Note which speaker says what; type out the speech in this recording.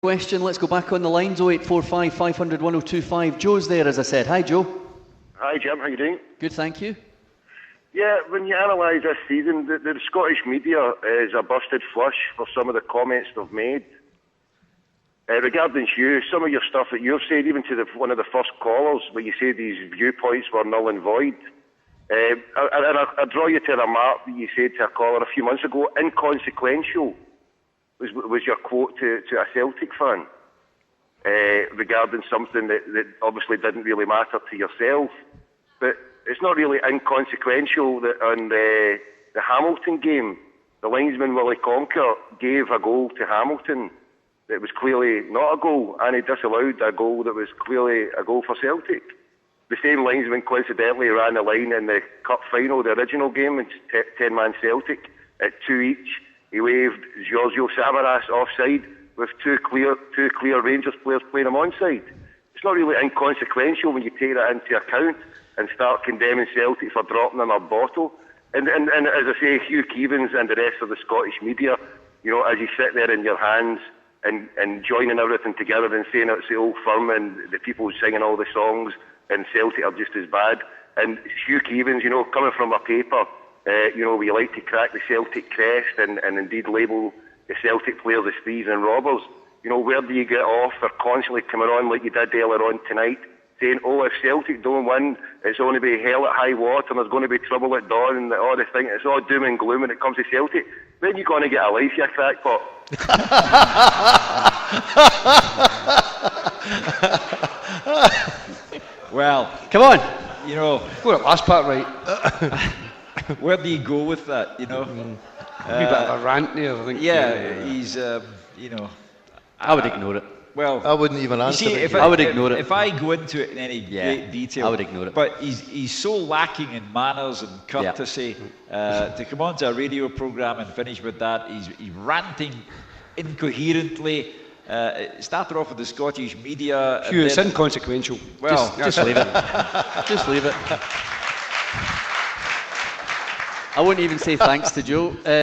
Speaker 1: Question, let's go back on the lines, 0845 500 1025. Joe's there, as I said. Hi, Joe.
Speaker 2: Hi, Jim. How you doing?
Speaker 1: Good, thank you.
Speaker 2: Yeah, when you analyse this season, the Scottish media is a busted flush for some of the comments they've made. Regarding you, some of your stuff that you've said, even to one of the first callers, where you say these viewpoints were null and void. I draw you to a remark that you said to a caller a few months ago, inconsequential was your quote to a Celtic fan regarding something that obviously didn't really matter to yourself. But it's not really inconsequential that on the Hamilton game, the linesman Willie Conker gave a goal to Hamilton that was clearly not a goal, and he disallowed a goal that was clearly a goal for Celtic. The same linesman coincidentally ran the line in the cup final, the original game, it's 10-man Celtic at 2 each. He waved Giorgio Samaras offside with two clear Rangers players playing him onside. It's not really inconsequential when you take that into account and start condemning Celtic for dropping in their bottle. And as I say, Spew Keevins and the rest of the Scottish media, you know, as you sit there in your hands and joining everything together and saying it's the old firm and the people singing all the songs and Celtic are just as bad. And Spew Keevins, you know, coming from a paper, you know, we like to crack the Celtic crest and indeed label the Celtic players as thieves and robbers. You know, where do you get off for constantly coming on like you did earlier on tonight, saying, oh, if Celtic don't win, it's going to be hell at high water and there's going to be trouble at dawn and all this thing. It's all doom and gloom when it comes to Celtic. When you going to get a life, you crackpot?
Speaker 3: Well,
Speaker 1: Come on.
Speaker 3: you know,
Speaker 4: Got the last part right.
Speaker 3: where do you go with that, you know?
Speaker 4: A wee bit of a rant there, I think.
Speaker 3: Yeah, he's, you know...
Speaker 1: I would ignore it.
Speaker 3: Well,
Speaker 5: I wouldn't even
Speaker 3: you
Speaker 5: answer
Speaker 3: see,
Speaker 5: it.
Speaker 1: I would ignore it.
Speaker 3: If I go into it in any great detail...
Speaker 1: I would ignore it.
Speaker 3: But he's so lacking in manners and courtesy to come on to a radio programme and finish with that. He's ranting incoherently. Started off with the Scottish media.
Speaker 4: Hugh, it's inconsequential.
Speaker 3: Well,
Speaker 1: Just leave it. Just leave it. I wouldn't even say thanks to Joe.